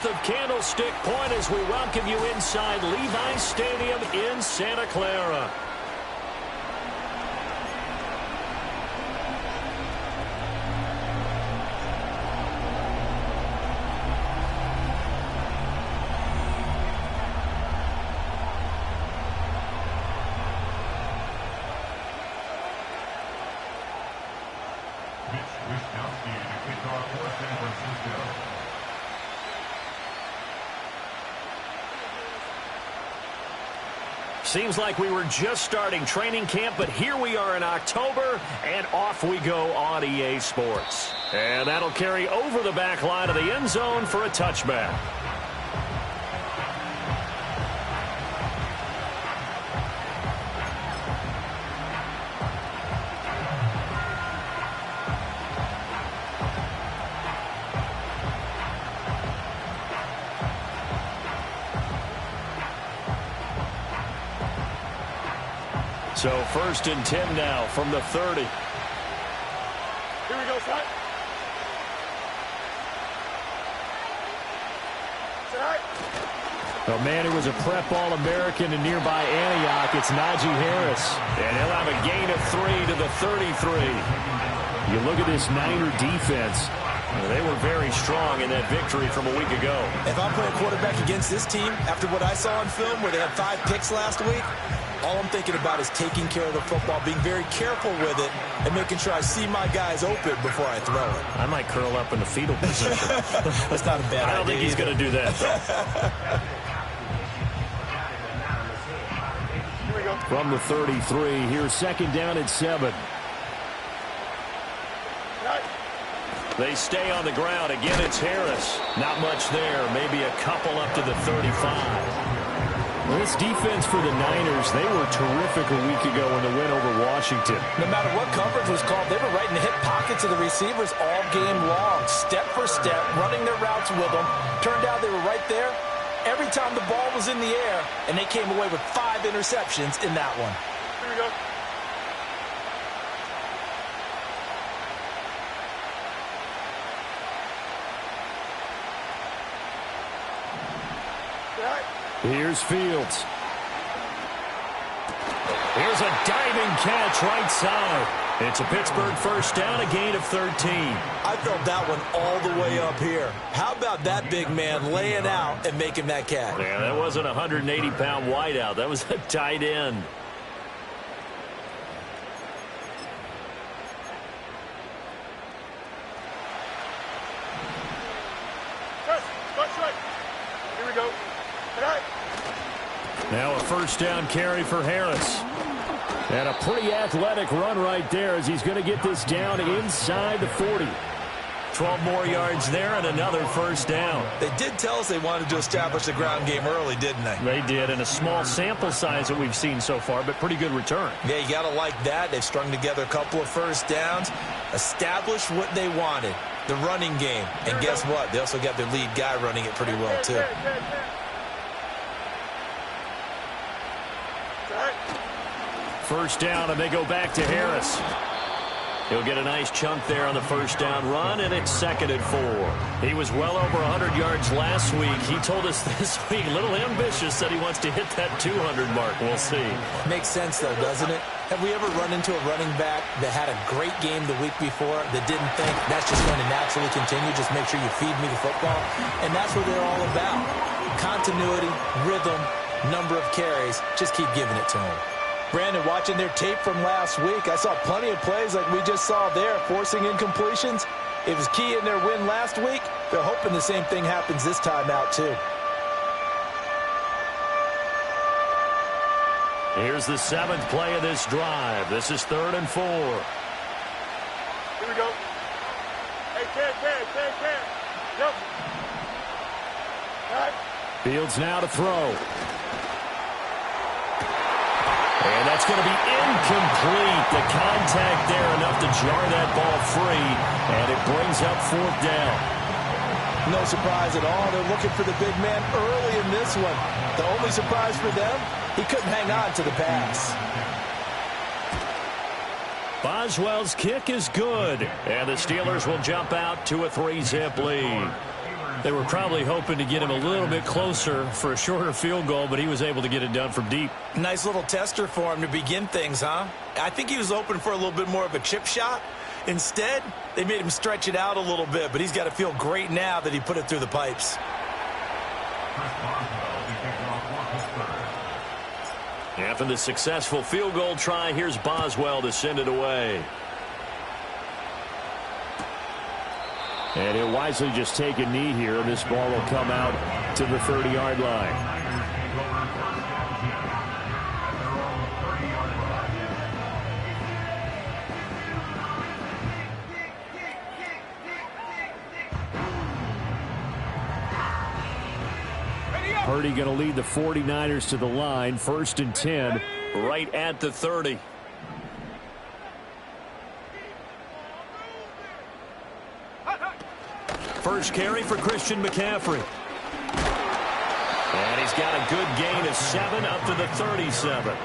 Of Candlestick Point as we welcome you inside Levi's Stadium in Santa Clara. Seems like we were just starting training camp, but here we are in October, and off we go on EA Sports. And that'll carry over the back line of the end zone for a touchback. So 1st and 10 now from the 30. Here we go, son. A man who was a prep All-American in nearby Antioch, it's Najee Harris. And he'll have a gain of 3 to the 33. You look at this Niner defense. They were very strong in that victory from a week ago. If I'm playing quarterback against this team, after what I saw on film where they had 5 picks last week, all I'm thinking about is taking care of the football, being very careful with it, and making sure I see my guys open before I throw it. I might curl up in the fetal position. That's not a bad idea. I don't think he's going to do that, though. From the 33, here's 2nd down and 7. They stay on the ground. Again, it's Harris. Not much there. Maybe a couple up to the 35. This defense for the Niners, they were terrific a week ago in the win over Washington. No matter what coverage was called, they were right in the hip pockets of the receivers all game long, step for step, running their routes with them. Turned out they were right there every time the ball was in the air, and they came away with 5 interceptions in that one. Here we go. Here's Fields. Here's a diving catch right side. It's a Pittsburgh 1st down, a gain of 13. I felt that one all the way up here. How about that big man laying out and making that catch? Yeah, that wasn't a 180-pound wideout. That was a tight end. Here we go. Now a 1st down carry for Harris. And a pretty athletic run right there as he's going to get this down inside the 40. 12 more yards there and another 1st down. They did tell us they wanted to establish the ground game early, didn't they? They did, and a small sample size that we've seen so far, but pretty good return. Yeah, you got to like that. They've strung together a couple of 1st downs, established what they wanted, the running game. And guess what? They also got their lead guy running it pretty well, too. 1st down, and they go back to Harris. He'll get a nice chunk there on the 1st down run, and it's 2nd and 4. He was well over 100 yards last week. He told us this week, a little ambitious, that he wants to hit that 200 mark. We'll see. Makes sense, though, doesn't it? Have we ever run into a running back that had a great game the week before that didn't think that's just going to naturally continue, just make sure you feed me the football? And that's what they're all about. Continuity, rhythm, number of carries. Just keep giving it to them. Brandon, watching their tape from last week, I saw plenty of plays like we just saw there, forcing incompletions. It was key in their win last week. They're hoping the same thing happens this time out, too. Here's the 7th play of this drive. This is 3rd and 4. Here we go. Hey, Cam. Jump. All right. Fields now to throw. And that's going to be incomplete. The contact there enough to jar that ball free, and it brings up 4th down. No surprise at all. They're looking for the big man early in this one. The only surprise for them, he couldn't hang on to the pass. Boswell's kick is good, and the Steelers will jump out to a 3-zip lead. They were probably hoping to get him a little bit closer for a shorter field goal, but he was able to get it done from deep. Nice little tester for him to begin things, huh? I think he was hoping for a little bit more of a chip shot. Instead, they made him stretch it out a little bit, but he's got to feel great now that he put it through the pipes. After the successful field goal try, here's Boswell to send it away. And he'll wisely just take a knee here, and this ball will come out to the 30-yard line. Purdy going to lead the 49ers to the line, 1st and 10. Right at the 30. First carry for Christian McCaffrey. And he's got a good gain of 7 up to the 37.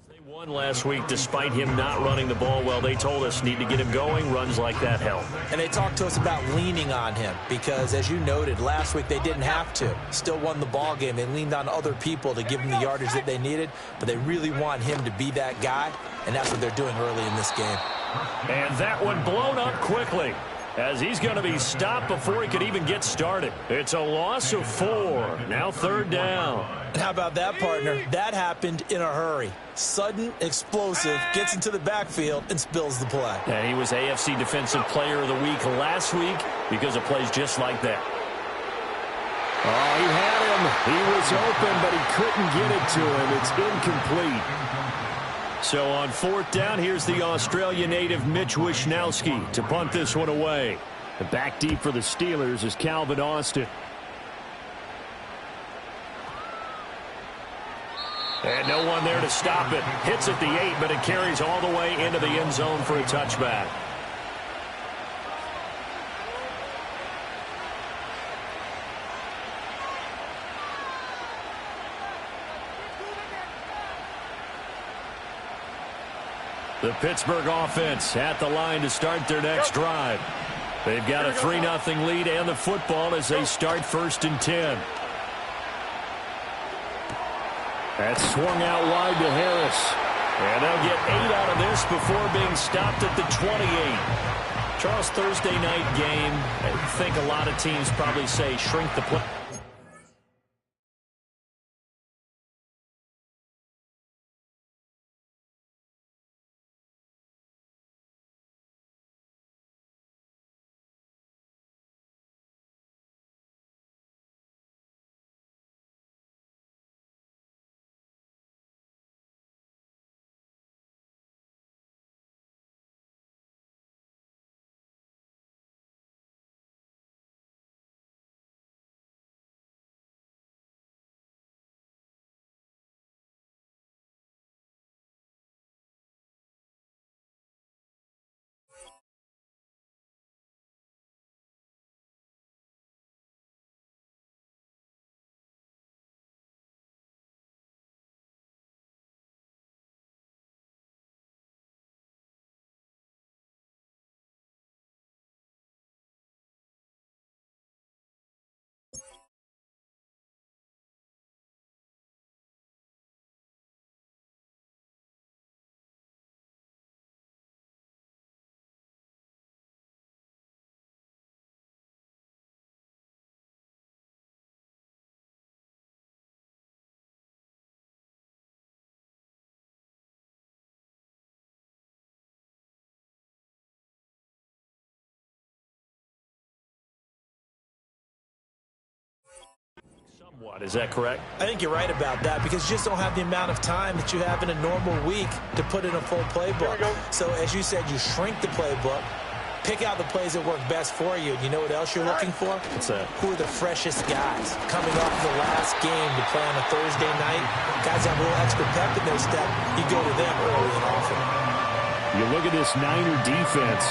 They won last week despite him not running the ball well. They told us need to get him going. Runs like that help. And they talked to us about leaning on him because, as you noted, last week they didn't have to. Still won the ball game. They leaned on other people to give them the yardage that they needed, but they really want him to be that guy, and that's what they're doing early in this game. And that one blown up quickly, as he's going to be stopped before he could even get started. It's a loss of 4. Now 3rd down. And how about that, partner? That happened in a hurry. Sudden, explosive, gets into the backfield, and spills the play. And he was AFC Defensive Player of the Week last week because of plays just like that. Oh, he had him. He was open, but he couldn't get it to him. It's incomplete. So on 4th down, here's the Australia native Mitch Wishnowsky to punt this one away. And back deep for the Steelers is Calvin Austin. And no one there to stop it. Hits at the 8, but it carries all the way into the end zone for a touchback. The Pittsburgh offense at the line to start their next drive. They've got a 3-0 lead and the football as they start 1st and 10. That's swung out wide to Harris. And they'll get 8 out of this before being stopped at the 28. Charles, Thursday night game, I think a lot of teams probably say shrink the play. What, is that correct? I think you're right about that because you just don't have the amount of time that you have in a normal week to put in a full playbook. So as you said, you shrink the playbook, pick out the plays that work best for you. And you know what else you're looking for? What's that? Who are the freshest guys coming off the last game to play on a Thursday night? Guys have a little extra pep in their step. You go to them early and often. You look at this Niner defense.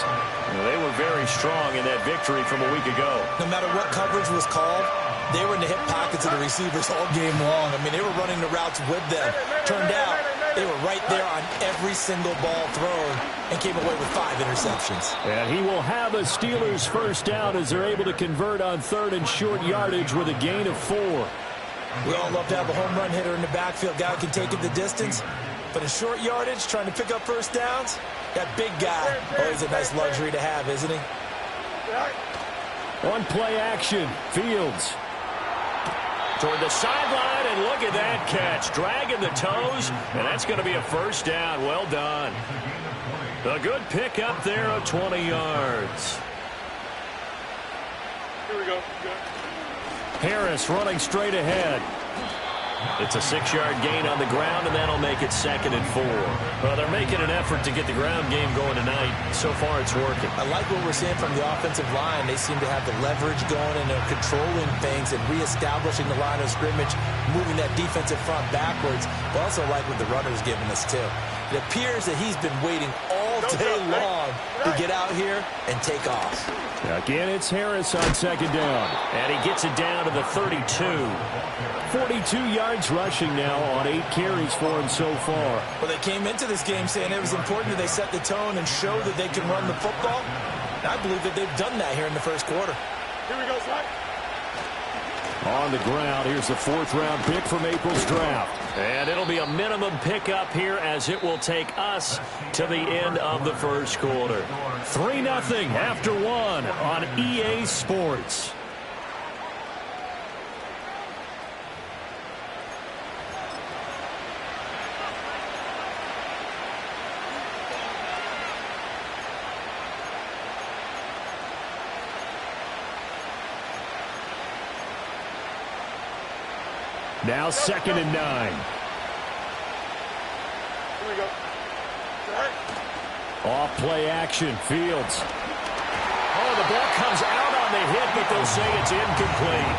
They were very strong in that victory from a week ago. No matter what coverage was called, they were in the hip pockets of the receivers all game long. I mean, they were running the routes with them. Turned out they were right there on every single ball thrown and came away with 5 interceptions. And he will have a Steelers first down as they're able to convert on 3rd and short yardage with a gain of 4. We all love to have a home run hitter in the backfield, guy who can take it the distance. But in short yardage, trying to pick up first downs, that big guy, always a nice luxury to have, isn't he? On play action, Fields. Toward the sideline, and look at that catch. Dragging the toes, and that's going to be a first down. Well done. A good pick up there of 20 yards. Here we go. Harris running straight ahead. It's a 6-yard gain on the ground, and that'll make it 2nd and 4. Well, they're making an effort to get the ground game going tonight. So far, it's working. I like what we're seeing from the offensive line. They seem to have the leverage going, and they're controlling things and reestablishing the line of scrimmage, moving that defensive front backwards. But also like what the runner's giving us, too. It appears that he's been waiting all day long to get out here and take off. Again, it's Harris on 2nd down. And he gets it down to the 32. 42 yards rushing now on 8 carries for him so far. Well, they came into this game saying it was important that they set the tone and show that they can run the football. And I believe that they've done that here in the first quarter. Here we go, son. On the ground, here's the 4th-round pick from April's draft. And it'll be a minimum pickup here as it will take us to the end of the first quarter. 3-0 after 1 on EA Sports. Now 2nd and 9. Here we go. Off play action, Fields. Oh, the ball comes out on the hit, but they'll say it's incomplete.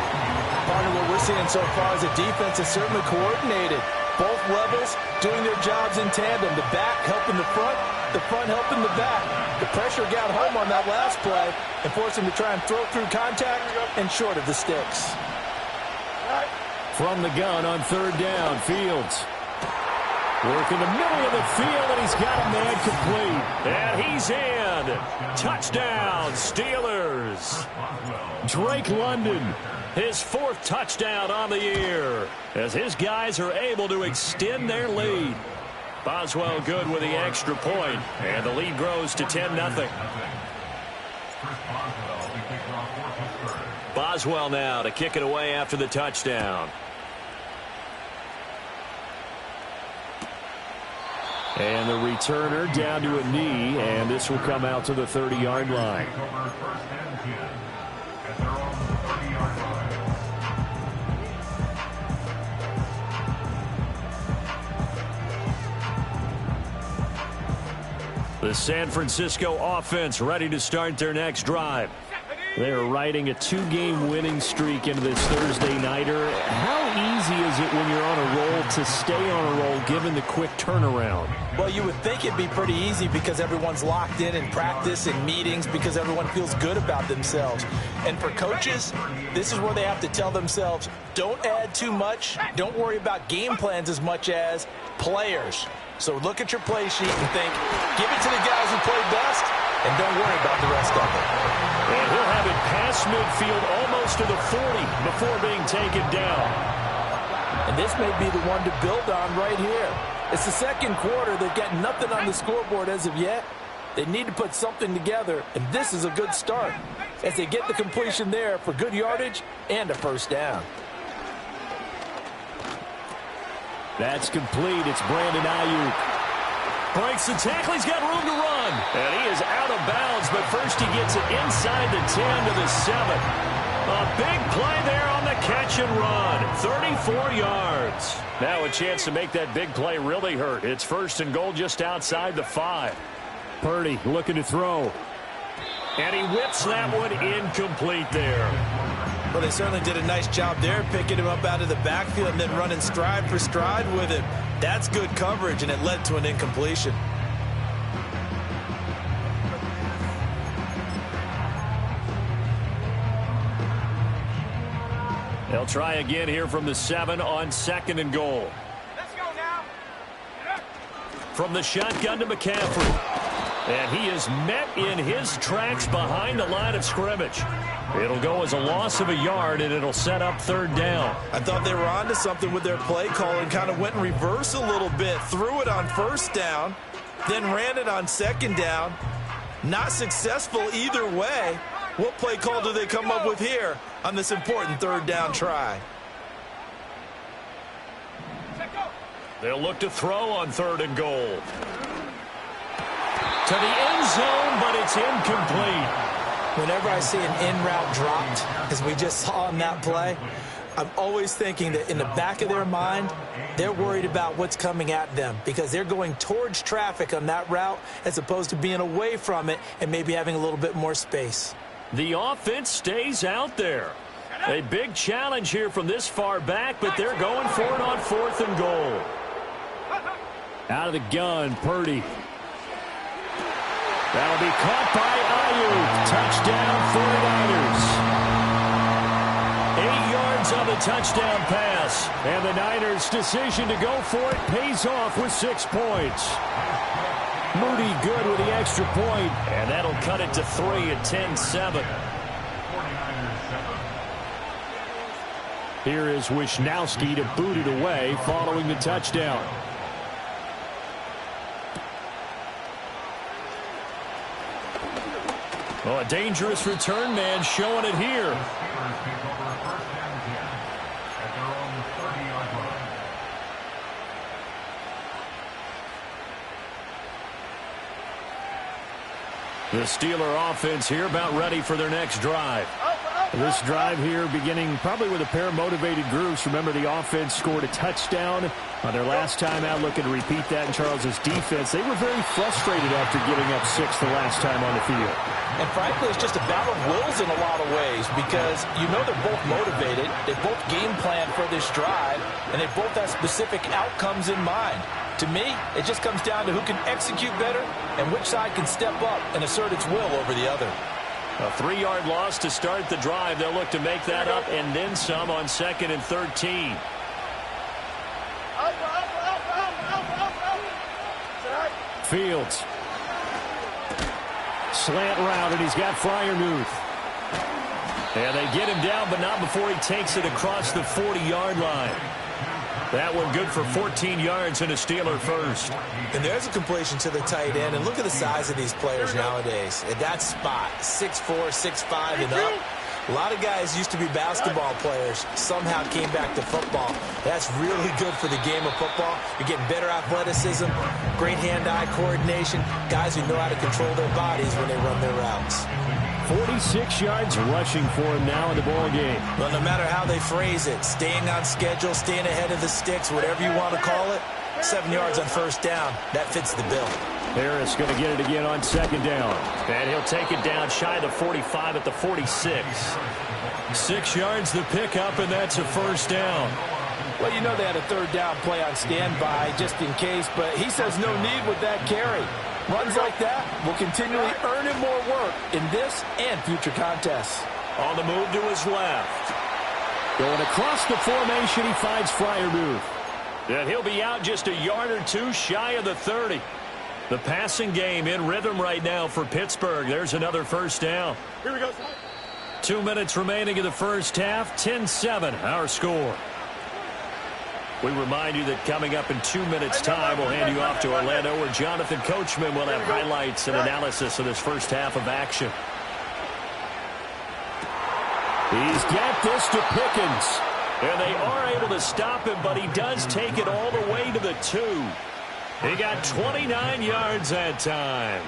Part of what we're seeing so far is the defense is certainly coordinated. Both levels doing their jobs in tandem. The back helping the front helping the back. The pressure got home on that last play and forced him to try and throw through contact and short of the sticks. From the gun on 3rd down, Fields. Work in the middle of the field, and he's got a man complete. And he's in. Touchdown, Steelers. Drake London. His 4th touchdown on the year as his guys are able to extend their lead. Boswell good with the extra point, and the lead grows to 10-0. Boswell now to kick it away after the touchdown. And the returner down to a knee, and this will come out to the 30-yard line. The San Francisco offense ready to start their next drive. They're riding a 2-game winning streak into this Thursday nighter. How easy is it when you're on a roll to stay on a roll given the quick turnaround? Well, you would think it'd be pretty easy because everyone's locked in practice and meetings because everyone feels good about themselves. And for coaches, this is where they have to tell themselves, don't add too much. Don't worry about game plans as much as players. So look at your play sheet and think, give it to the guys who play best, and don't worry about the rest of it. And he'll have it past midfield almost to the 40 before being taken down. And this may be the one to build on right here. It's the second quarter. They've got nothing on the scoreboard as of yet. They need to put something together, and this is a good start as they get the completion there for good yardage and a first down. That's complete. It's Brandon Ayuk. Breaks the tackle. He's got room to run. And he is out of bounds, but first he gets it inside the 10 to the 7. A big play there on the catch and run. 34 yards. Now a chance to make that big play really hurt. It's 1st and goal just outside the 5. Purdy looking to throw. And he whips that one incomplete there. Well, they certainly did a nice job there, picking him up out of the backfield and then running stride for stride with him. That's good coverage, and it led to an incompletion. They'll try again here from the 7 on 2nd and goal. Let's go now. From the shotgun to McCaffrey. And he is met in his tracks behind the line of scrimmage. It'll go as a loss of a yard, and it'll set up 3rd down. I thought they were onto something with their play call and kind of went in reverse a little bit. Threw it on 1st down, then ran it on 2nd down. Not successful either way. What play call do they come up with here on this important 3rd down try? They'll look to throw on 3rd and goal. To the end zone, but it's incomplete. Whenever I see an in route dropped, as we just saw on that play, I'm always thinking that in the back of their mind, they're worried about what's coming at them because they're going towards traffic on that route as opposed to being away from it and maybe having a little bit more space. The offense stays out there. A big challenge here from this far back, but they're going for it on 4th and goal. Out of the gun, Purdy. That'll be caught by Ayuk. Touchdown, 49ers. 8 yards on the touchdown pass. And the Niners' decision to go for it pays off with 6 points. Moody good with the extra point. And that'll cut it to 3 at 10-7. Here is Wisnowski to boot it away following the touchdown. Well, a dangerous return man showing it here. The Steeler offense here about ready for their next drive. This drive here beginning probably with a pair of motivated groups. Remember, the offense scored a touchdown on their last time out, looking to repeat that in Charles's defense. They were very frustrated after giving up 6 the last time on the field. And frankly, it's just a battle of wills in a lot of ways because you know they're both motivated. They both game plan for this drive, and they both have specific outcomes in mind. To me, it just comes down to who can execute better and which side can step up and assert its will over the other. A 3-yard loss to start the drive. They'll look to make that up and then some on 2nd and 13. Fields. Slant route, and he's got Freiermuth. And they get him down, but not before he takes it across the 40-yard line. That one good for 14 yards and a Steeler first. And there's a completion to the tight end. And look at the size of these players nowadays. At that spot, 6'4", 6'5", and up. A lot of guys used to be basketball players, somehow came back to football. That's really good for the game of football. You're getting better athleticism, great hand-eye coordination, guys who know how to control their bodies when they run their routes. 46 yards rushing for him now in the ball game. Well, no matter how they phrase it, staying on schedule, staying ahead of the sticks, whatever you want to call it, 7 yards on 1st down, that fits the bill. Harris going to get it again on 2nd down. And he'll take it down shy of the 45 at the 46. 6 yards the pickup, and that's a 1st down. Well, you know they had a 3rd down play on standby just in case, but he says no need with that carry. Runs like that will continually earn him more work in this and future contests. On the move to his left. Going across the formation, he finds Freiermuth. And he'll be out just a yard or two shy of the 30. The passing game in rhythm right now for Pittsburgh. There's another 1st down. Here we go. 2 minutes remaining in the first half. 10-7, our score. We remind you that coming up in 2 minutes' time, we'll hand you off to Orlando, where Jonathan Coachman will have highlights and analysis of this first half of action. He's got this to Pickens. And they are able to stop him, but he does take it all the way to the 2. He got 29 yards that time.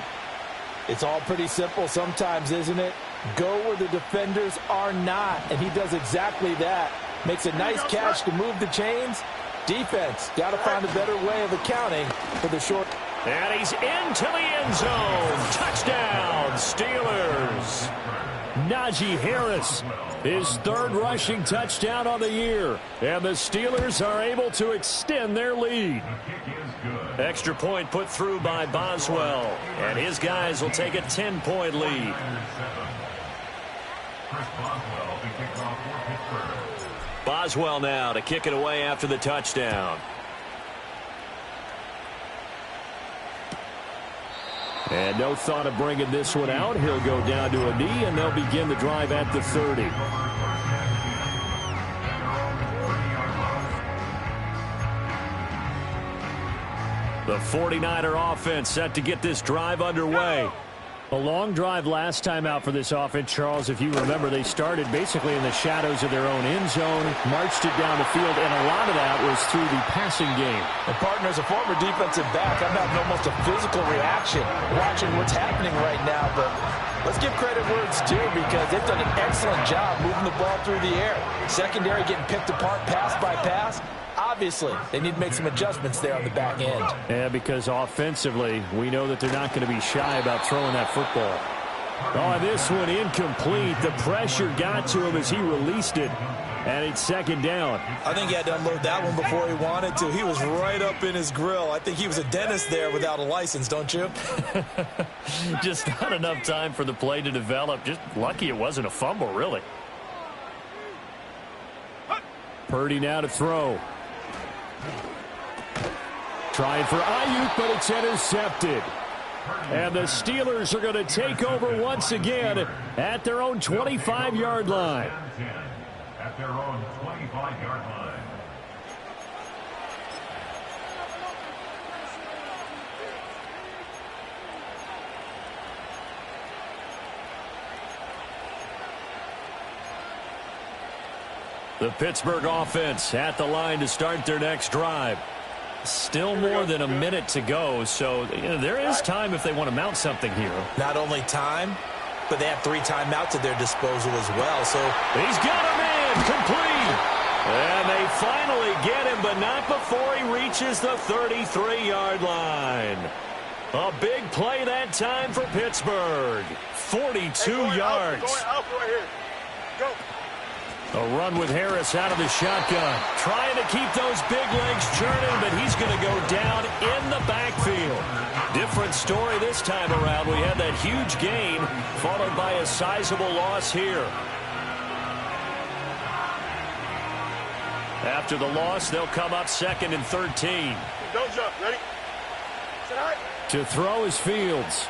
It's all pretty simple sometimes, isn't it? Go where the defenders are not, and he does exactly that. Makes a nice catch to move the chains. Defense, got to find a better way of accounting for the short. And he's into the end zone. Touchdown, Steelers. Najee Harris, his third rushing touchdown on the year. And the Steelers are able to extend their lead. Extra point put through by Boswell. And his guys will take a 10-point lead. Boswell now to kick it away after the touchdown. And no thought of bringing this one out. He'll go down to a knee, and they'll begin the drive at the 30. The 49er offense set to get this drive underway. A long drive last time out for this offense, Charles. If you remember, they started basically in the shadows of their own end zone, marched it down the field, and a lot of that was through the passing game. And partner, as a former defensive back, I'm having almost a physical reaction watching what's happening right now. But let's give credit where it's due, because they've done an excellent job moving the ball through the air. Secondary getting picked apart pass by pass. Obviously, they need to make some adjustments there on the back end. Yeah, because offensively, we know that they're not going to be shy about throwing that football. Oh, this one incomplete. The pressure got to him as he released it. And it's second down. I think he had to unload that one before he wanted to. He was right up in his grill. I think he was a dentist there without a license, don't you? Just not enough time for the play to develop. Just lucky it wasn't a fumble, really. Purdy now to throw. Trying for Ayuk, but it's intercepted. And the Steelers are going to take over once again at their own 25-yard line. At their own 25-yard line. The Pittsburgh offense at the line to start their next drive. Still more than a minute to go, so there is time if they want to mount something here. Not only time, but they have 3 timeouts at their disposal as well. So he's got him in, complete. And they finally get him, but not before he reaches the 33-yard line. A big play that time for Pittsburgh. 42 yards. Going out right here. Go. A run with Harris out of the shotgun. Trying to keep those big legs churning, but he's going to go down in the backfield. Different story this time around. We had that huge gain, followed by a sizable loss here. After the loss, they'll come up 2nd and 13. Don't jump. Ready? Sit high. To throw is Fields.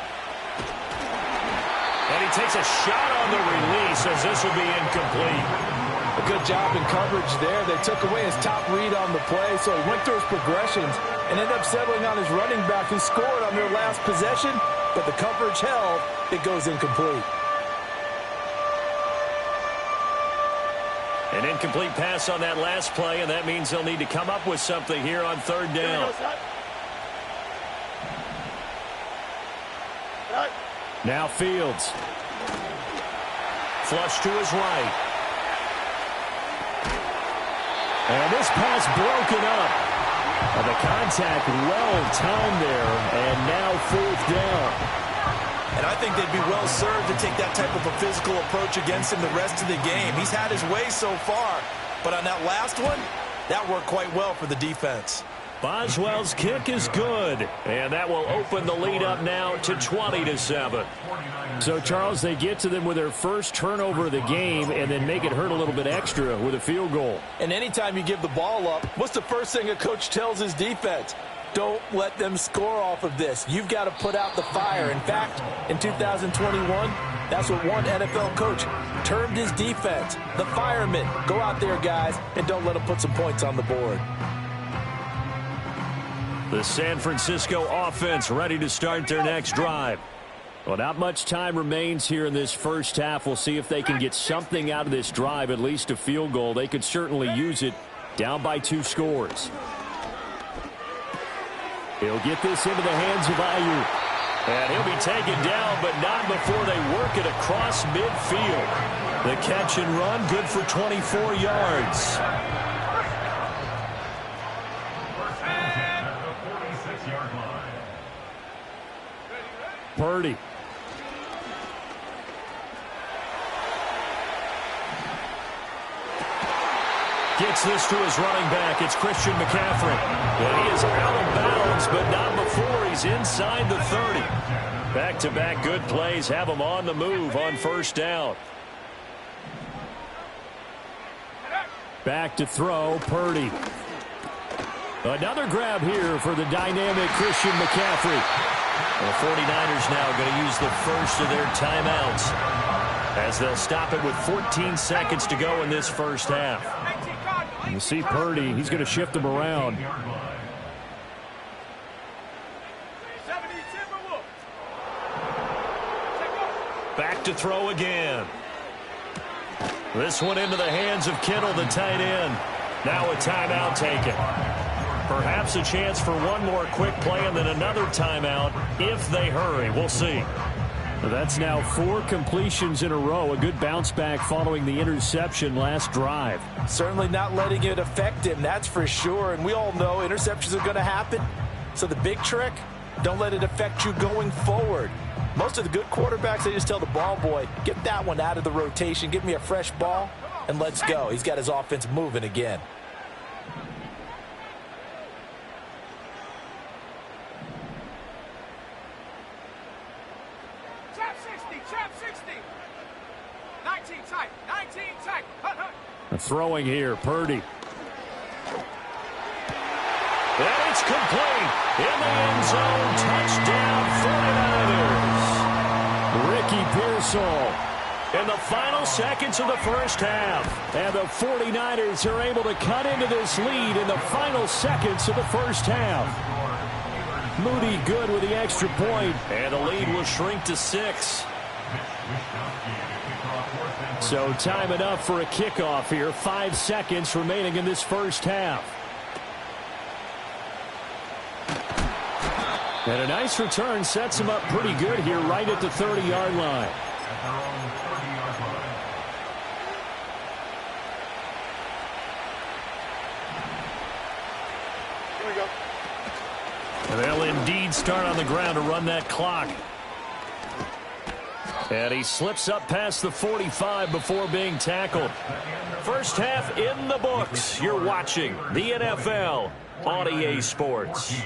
And he takes a shot on the release as this will be incomplete. a good job in coverage there. They took away his top read on the play, so he went through his progressions and ended up settling on his running back who scored on their last possession, but the coverage held. It goes incomplete. An incomplete pass on that last play, and that means they'll need to come up with something here on third down. Now Fields. Flush to his right. And this pass broken up. And the contact well timed there, and now fourth down. And I think they'd be well served to take that type of a physical approach against him the rest of the game. He's had his way so far, but on that last one, that worked quite well for the defense. Boswell's kick is good, and that will open the lead up now to 20-7. So, Charles, they get to them with their first turnover of the game and then make it hurt a little bit extra with a field goal. And anytime you give the ball up, what's the first thing a coach tells his defense? Don't let them score off of this. You've got to put out the fire. In fact, in 2021, that's what one NFL coach termed his defense. The firemen. Go out there, guys, and don't let them put some points on the board. The San Francisco offense ready to start their next drive. Well, not much time remains here in this first half. We'll see if they can get something out of this drive, at least a field goal. They could certainly use it, down by 2 scores. He'll get this into the hands of Ayuk. And he'll be taken down, but not before they work it across midfield. The catch and run, good for 24 yards. At the 46-yard line. Purdy. Gets this to his running back. It's Christian McCaffrey. And he is out of bounds, but not before he's inside the 30. Back-to-back good plays have him on the move on first down. Back to throw, Purdy. Another grab here for the dynamic Christian McCaffrey. The 49ers now going to use the first of their timeouts as they'll stop it with 14 seconds to go in this first half. You see Purdy, he's going to shift them around. Back to throw again. This one into the hands of Kittle, the tight end. Now a timeout taken. Perhaps a chance for one more quick play and then another timeout if they hurry. We'll see. That's now 4 completions in a row. A good bounce back following the interception last drive. Certainly not letting it affect him, that's for sure. And we all know interceptions are going to happen. So the big trick, don't let it affect you going forward. Most of the good quarterbacks, they just tell the ball boy, get that one out of the rotation, give me a fresh ball, and let's go. He's got his offense moving again. Throwing here, Purdy. And it's complete. In the end zone, touchdown 49ers. Ricky Pearsall. In the final seconds of the first half. And the 49ers are able to cut into this lead in the final seconds of the first half. Moody good with the extra point. And the lead will shrink to 6. So time enough for a kickoff here. 5 seconds remaining in this first half. And a nice return sets him up pretty good here right at the 30-yard line. Here we go. And they'll indeed start on the ground to run that clock. And he slips up past the 45 before being tackled. First half in the books. You're watching the NFL on EA Sports.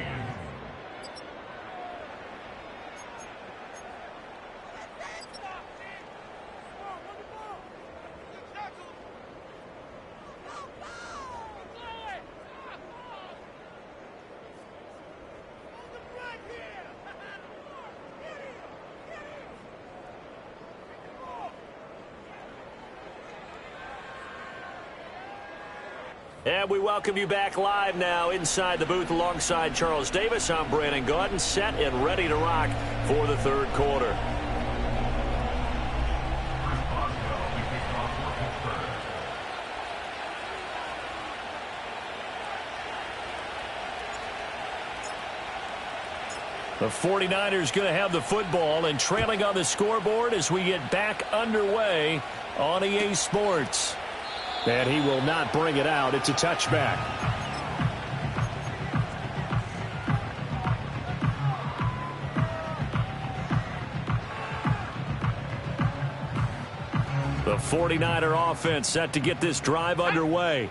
And we welcome you back live now inside the booth alongside Charles Davis. I'm Brandon Gaudin, set and ready to rock for the third quarter. The 49ers going to have the football and trailing on the scoreboard as we get back underway on EA Sports. And he will not bring it out. It's a touchback. The 49er offense set to get this drive underway.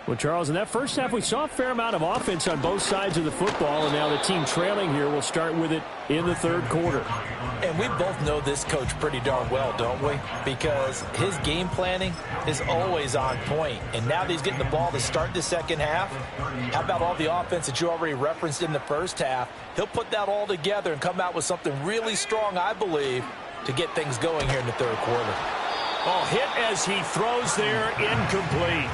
Well, Charles, in that first half, we saw a fair amount of offense on both sides of the football, and now the team trailing here will start with it in the third quarter. And we both know this coach pretty darn well, don't we? Because his game planning is always on point. And now that he's getting the ball to start the second half, how about all the offense that you already referenced in the first half? He'll put that all together and come out with something really strong, I believe, to get things going here in the third quarter. Oh, hit as he throws there, incomplete.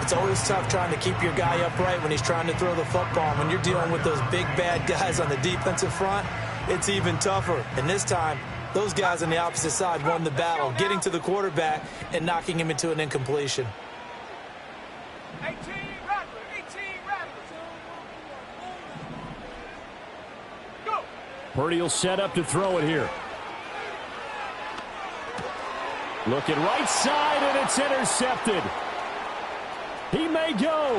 It's always tough trying to keep your guy upright when he's trying to throw the football. When you're dealing with those big, bad guys on the defensive front, it's even tougher. And this time, those guys on the opposite side won the battle, getting to the quarterback and knocking him into an incompletion. 18 Rattlers. Go. Purdy will set up to throw it here. Looking right side, and it's intercepted. He may go.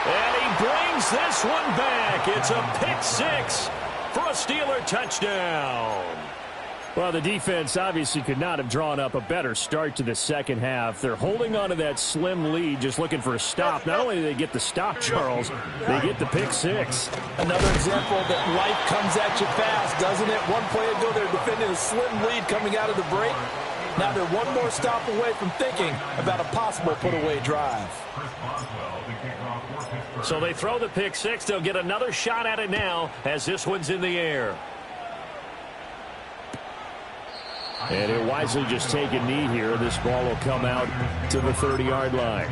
And he brings this one back. It's a pick six for a Steeler touchdown. Well, the defense obviously could not have drawn up a better start to the second half. They're holding on to that slim lead, just looking for a stop. Not only do they get the stop, Charles, they get the pick six. Another example that life comes at you fast, doesn't it? One play ago, they're defending a slim lead coming out of the break. Now they're one more stop away from thinking about a possible put-away drive. So they throw the pick six. They'll get another shot at it now as this one's in the air. And he'll wisely just take a knee here. This ball will come out to the 30-yard line.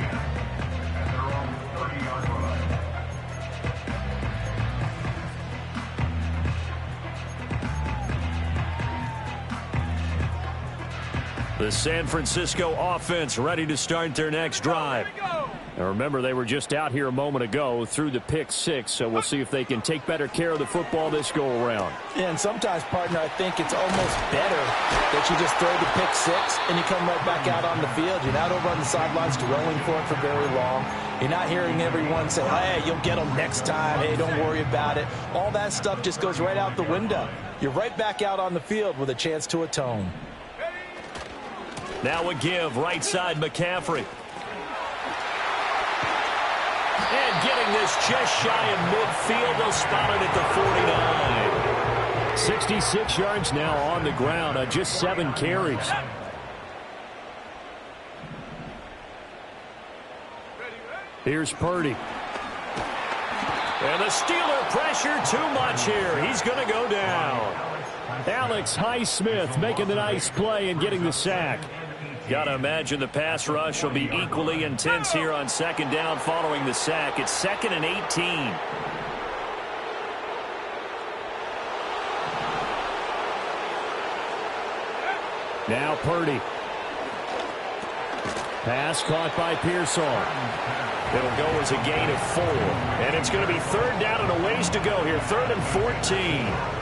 The San Francisco offense ready to start their next drive. Now remember, they were just out here a moment ago through the pick six, so we'll see if they can take better care of the football this go-around. Yeah, and sometimes, partner, I think it's almost better that you just throw the pick six and you come right back out on the field. You're not over on the sidelines dwelling for it for very long. You're not hearing everyone say, hey, you'll get them next time. Hey, don't worry about it. All that stuff just goes right out the window. You're right back out on the field with a chance to atone. Now a give, right side McCaffrey. And getting this just shy of midfield, they'll spot it at the 49. 66 yards now on the ground on just 7 carries. Here's Purdy. And the Steeler pressure too much here. He's going to go down. Alex Highsmith making the nice play and getting the sack. Got to imagine the pass rush will be equally intense here on second down following the sack. It's 2nd and 18. Now Purdy. Pass caught by Pearsall. It'll go as a gain of 4. And it's going to be 3rd down and a ways to go here. 3rd and 14.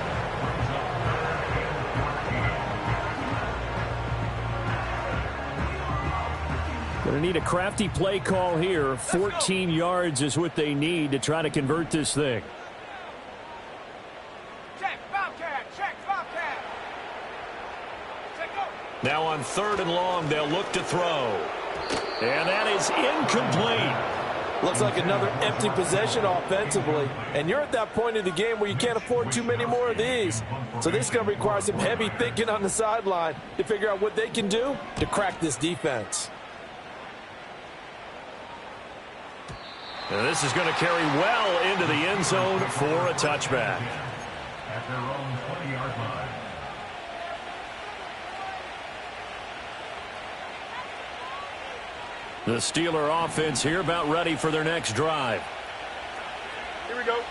Going to need a crafty play call here. 14 yards is what they need to try to convert this thing. Check, Bobcat, check, Bobcat. Check, go. Now on 3rd and long, they'll look to throw. And that is incomplete. Looks like another empty possession offensively. And you're at that point in the game where you can't afford too many more of these. So this is going to require some heavy thinking on the sideline to figure out what they can do to crack this defense. And this is going to carry well into the end zone for a touchback. At their own 20-yard line. The Steeler offense here about ready for their next drive. Here we go.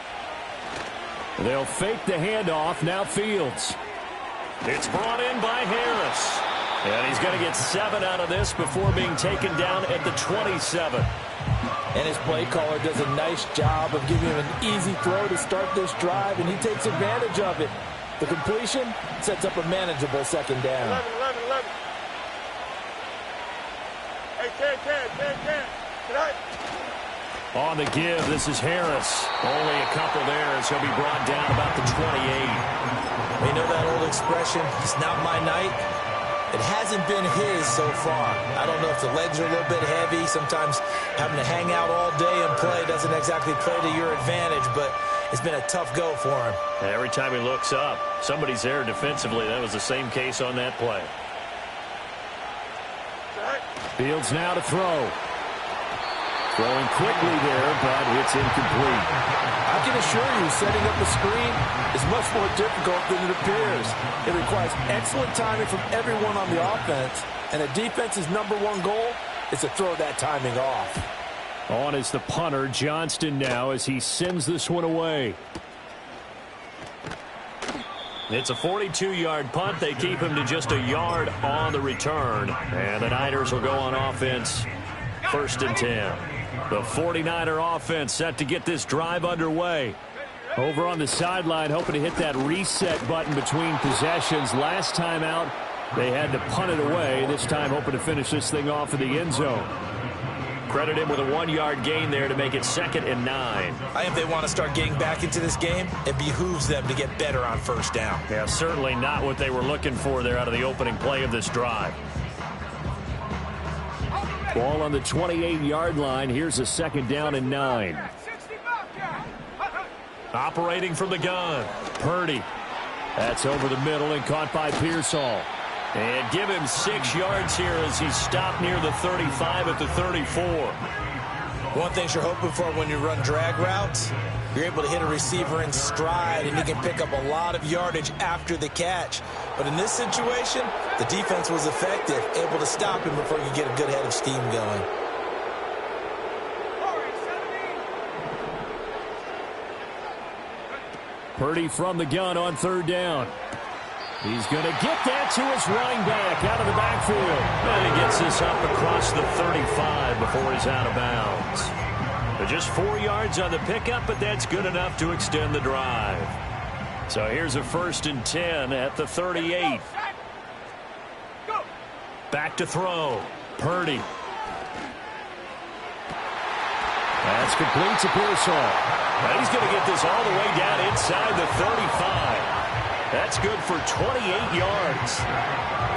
They'll fake the handoff. Now Fields. It's brought in by Harris. And he's going to get 7 out of this before being taken down at the 27. And his play caller does a nice job of giving him an easy throw to start this drive, and he takes advantage of it. The completion sets up a manageable second down. 11. Hey, 10. Tonight. On the give, this is Harris. Only a couple there as he'll be brought down about the 28. You know that old expression, it's not my night? It hasn't been his so far. I don't know if the legs are a little bit heavy. Sometimes having to hang out all day and play doesn't exactly play to your advantage, but it's been a tough go for him. Every time he looks up, somebody's there defensively. That was the same case on that play. Fields now to throw. Throwing quickly there, but it's incomplete. I can assure you, setting up a screen is much more difficult than it appears. It requires excellent timing from everyone on the offense, and a defense's #1 goal is to throw that timing off. On is the punter, Johnston, now as he sends this one away. It's a 42-yard punt. They keep him to just a yard on the return. And the Niners will go on offense. 1st and 10. The 49er offense set to get this drive underway. Over on the sideline, hoping to hit that reset button between possessions. Last time out, they had to punt it away. This time, hoping to finish this thing off in the end zone. Credit him with a 1-yard gain there to make it 2nd and 9. I think if they want to start getting back into this game, it behooves them to get better on first down. Yeah, certainly not what they were looking for there out of the opening play of this drive. Ball on the 28-yard line. Here's a 2nd down and 9. Operating from the gun, Purdy. That's over the middle and caught by Pearsall. And give him 6 yards here as he stopped near the 35 at the 34. One thing you're hoping for when you run drag routes, you're able to hit a receiver in stride and you can pick up a lot of yardage after the catch. But in this situation, the defense was effective, able to stop him before you get a good head of steam going. Purdy from the gun on 3rd down. He's going to get that to his running back out of the backfield. And he gets this up across the 35 before he's out of bounds. But just 4 yards on the pickup, but that's good enough to extend the drive. So here's a 1st and 10 at the 38. Back to throw. Purdy. That's complete to Pearsall. And he's going to get this all the way down inside the 35. That's good for 28 yards.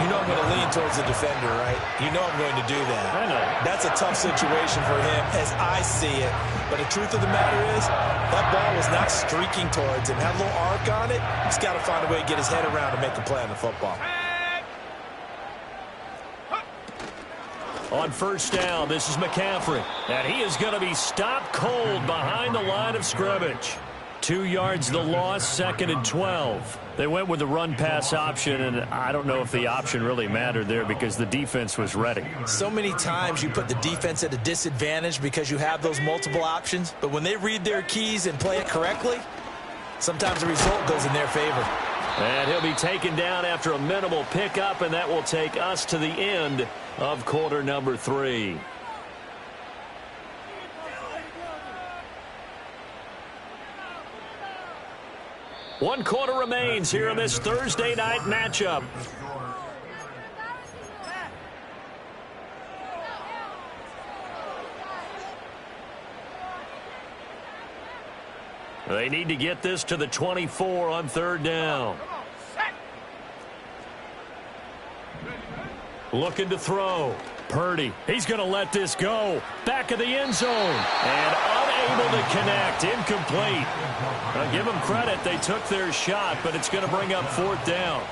You know I'm going to lean towards the defender, right? You know I'm going to do that. I know. That's a tough situation for him as I see it. But the truth of the matter is, that ball was not streaking towards him. Had a little arc on it. He's got to find a way to get his head around and make a play on the football. On 1st down, this is McCaffrey. And he is going to be stopped cold behind the line of scrimmage. 2 yards the loss, 2nd and 12. They went with the run-pass option, and I don't know if the option really mattered there because the defense was ready. So many times you put the defense at a disadvantage because you have those multiple options, but when they read their keys and play it correctly, sometimes the result goes in their favor. And he'll be taken down after a minimal pickup, and that will take us to the end of quarter number 3. One quarter remains here in this Thursday night matchup. They need to get this to the 24 on 3rd down. Looking to throw. Purdy. He's going to let this go. Back of the end zone. And unable to connect. Incomplete. I'll give them credit. They took their shot, but it's going to bring up 4th down.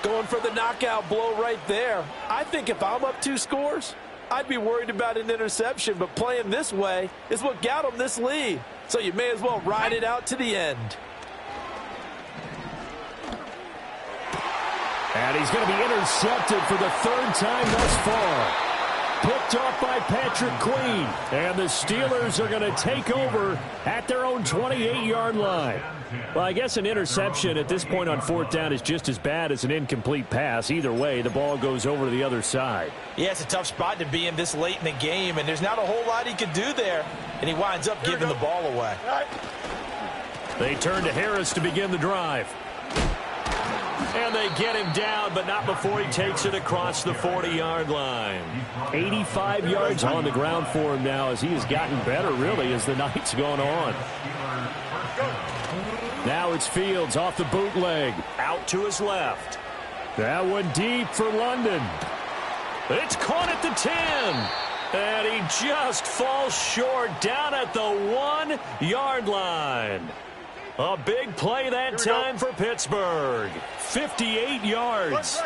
Going for the knockout blow right there. I think if I'm up 2 scores, I'd be worried about an interception, but playing this way is what got them this lead. So you may as well ride it out to the end. And he's going to be intercepted for the 3rd time thus far. Picked off by Patrick Queen. And the Steelers are going to take over at their own 28-yard line. Well, I guess an interception at this point on 4th down is just as bad as an incomplete pass. Either way, the ball goes over to the other side. Yeah, it's a tough spot to be in this late in the game, and there's not a whole lot he could do there. And he winds up giving the ball away. They turn to Harris to begin the drive. And they get him down, but not before he takes it across the 40-yard line. 85 yards on the ground for him now as he has gotten better, really, as the night's gone on. Now it's Fields off the bootleg. Out to his left. That one deep for London. It's caught at the 10. And he just falls short down at the 1-yard line. A big play that time for Pittsburgh. 58 yards.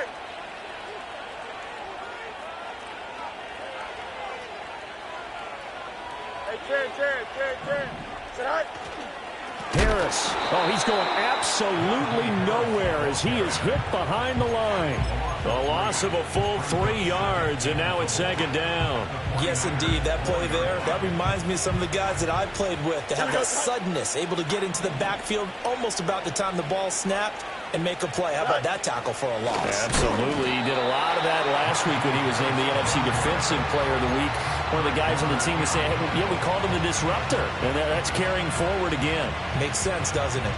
Harris. Oh, he's going absolutely nowhere as he is hit behind the line. A loss of a full 3 yards, and now it's 2nd down. Yes, indeed. That play there, that reminds me of some of the guys that I've played with that have that suddenness, able to get into the backfield almost about the time the ball snapped and make a play. How about that tackle for a loss? Absolutely. He did a lot of that last week when he was named the NFC Defensive Player of the Week. One of the guys on the team was saying, hey, yeah, we called him the disruptor. And that's carrying forward again. Makes sense, doesn't it?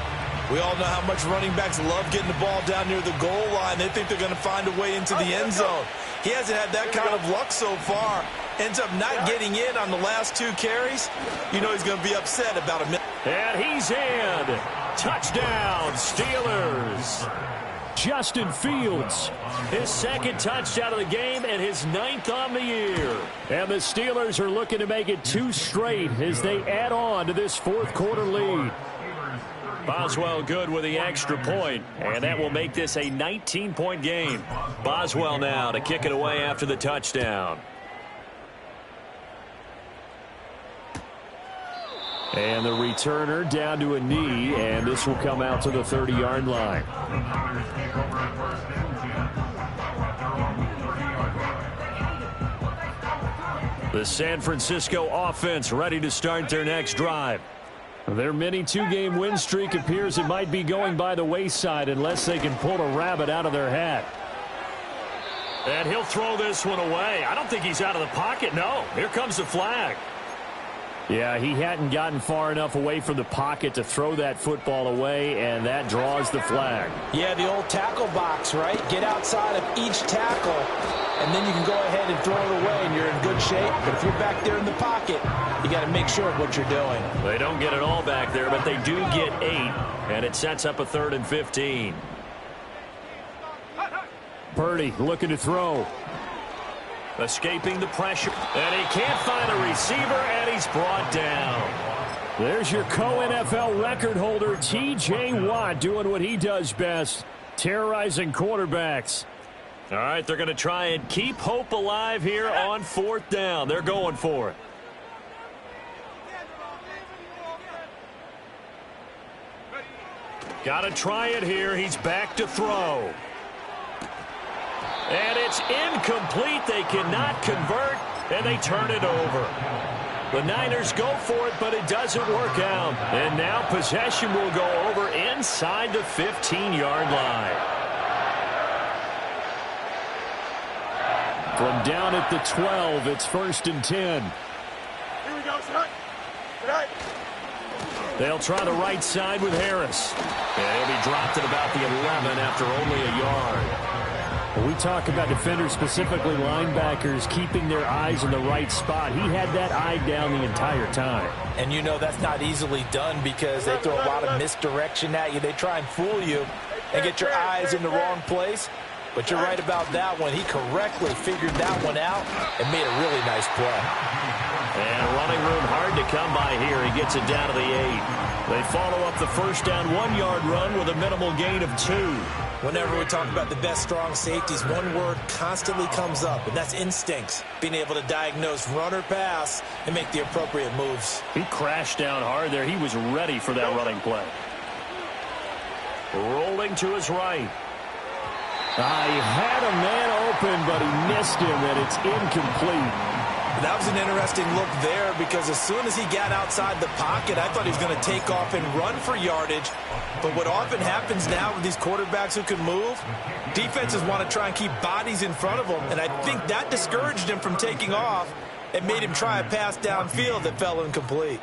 We all know how much running backs love getting the ball down near the goal line. They think they're going to find a way into the end zone. He hasn't had that kind of luck so far. Ends up not getting in on the last 2 carries. You know he's going to be upset about a minute. And he's in. Touchdown, Steelers. Justin Fields, his second touchdown of the game and his 9th on the year. And the Steelers are looking to make it 2 straight as they add on to this 4th quarter lead. Boswell good with the extra point, and that will make this a 19-point game. Boswell now to kick it away after the touchdown. And the returner down to a knee, and this will come out to the 30-yard line. The San Francisco offense ready to start their next drive. Their mini 2-game win streak appears it might be going by the wayside unless they can pull a rabbit out of their hat. And he'll throw this one away. I don't think he's out of the pocket. No, here comes the flag. Yeah, he hadn't gotten far enough away from the pocket to throw that football away, and that draws the flag. Yeah, the old tackle box, right? Get outside of each tackle, and then you can go ahead and throw it away, and you're in good shape. But if you're back there in the pocket, you got to make sure of what you're doing. They don't get it all back there, but they do get 8, and it sets up a 3rd and 15. Purdy looking to throw. Escaping the pressure, and he can't find a receiver, and he's brought down. There's your co-NFL record holder, T.J. Watt, doing what he does best, terrorizing quarterbacks. All right, they're going to try and keep hope alive here on 4th down. They're going for it. Got to try it here. He's back to throw. And it's incomplete. They cannot convert, and they turn it over. The Niners go for it, but it doesn't work out. And now possession will go over inside the 15-yard line. From down at the 12, it's 1st and 10. Here we go, son. Good night. They'll try the right side with Harris. And he'll be dropped at about the 11 after only a yard. When we talk about defenders, specifically linebackers, keeping their eyes in the right spot, he had that eye down the entire time. And you know that's not easily done because they throw a lot of misdirection at you. They try and fool you and get your eyes in the wrong place. But you're right about that one. He correctly figured that one out and made a really nice play. And running room hard to come by here. He gets it down to the 8. They follow up the 1st down 1-yard run with a minimal gain of 2. Whenever we talk about the best strong safeties, one word constantly comes up, and that's instincts. Being able to diagnose run or pass and make the appropriate moves. He crashed down hard there. He was ready for that running play. Rolling to his right. He had a man open, but he missed him, and it's incomplete. That was an interesting look there because as soon as he got outside the pocket, I thought he was going to take off and run for yardage. But what often happens now with these quarterbacks who can move, defenses want to try and keep bodies in front of them. And I think that discouraged him from taking off and made him try a pass downfield that fell incomplete.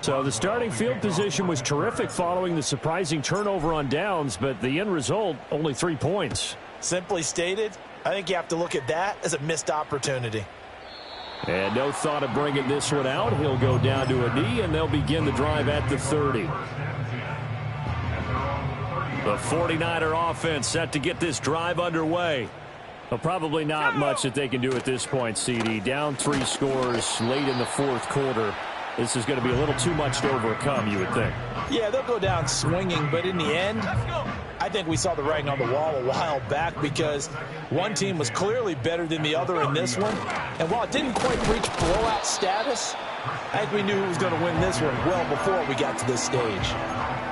So the starting field position was terrific following the surprising turnover on downs, but the end result, only 3 points. Simply stated, I think you have to look at that as a missed opportunity. And no thought of bringing this one out. He'll go down to a knee, and they'll begin the drive at the 30. The 49er offense set to get this drive underway. Well, probably not much that they can do at this point, CD. Down 3 scores late in the 4th quarter. This is going to be a little too much to overcome, you would think. Yeah, they'll go down swinging, but in the end, I think we saw the writing on the wall a while back because one team was clearly better than the other in this one. And while it didn't quite reach blowout status, I think we knew who was going to win this one well before we got to this stage.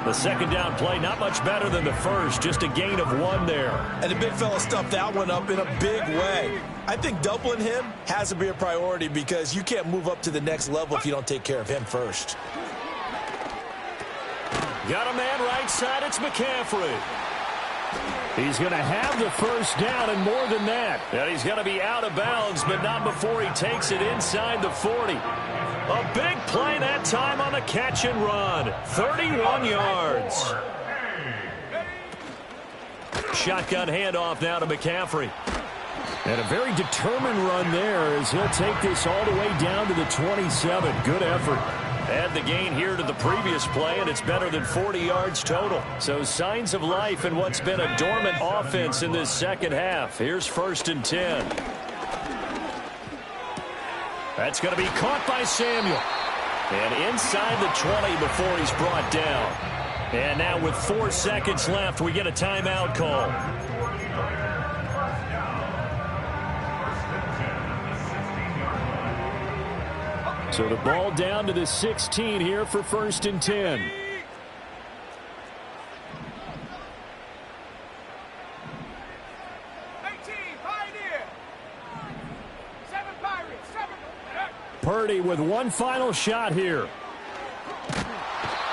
The 2nd down play, not much better than the first, just a gain of 1 there. And the big fella stuffed that one up in a big way. I think doubling him has to be a priority because you can't move up to the next level if you don't take care of him first. Got a man right side, it's McCaffrey. He's going to have the first down and more than that. And he's going to be out of bounds, but not before he takes it inside the 40. A big play that time on the catch and run. 31 yards. Shotgun handoff now to McCaffrey. And a very determined run there as he'll take this all the way down to the 27. Good effort. Add the gain here to the previous play, and it's better than 40 yards total. So signs of life in what's been a dormant offense in this second half. Here's 1st and 10. That's going to be caught by Samuel. And inside the 20 before he's brought down. And now with 4 seconds left, we get a timeout call. So the ball down to the 16 here for 1st and 10. 18, Pioneer. 7 Pirates. 7. Purdy with one final shot here.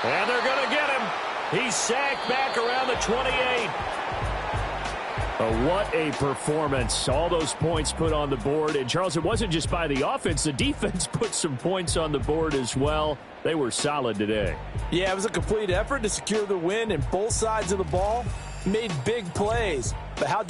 And they're going to get him. He's sacked back around the 28. What a performance. All those points put on the board. And, Charles, it wasn't just by the offense. The defense put some points on the board as well. They were solid today. Yeah, it was a complete effort to secure the win, and both sides of the ball made big plays. But how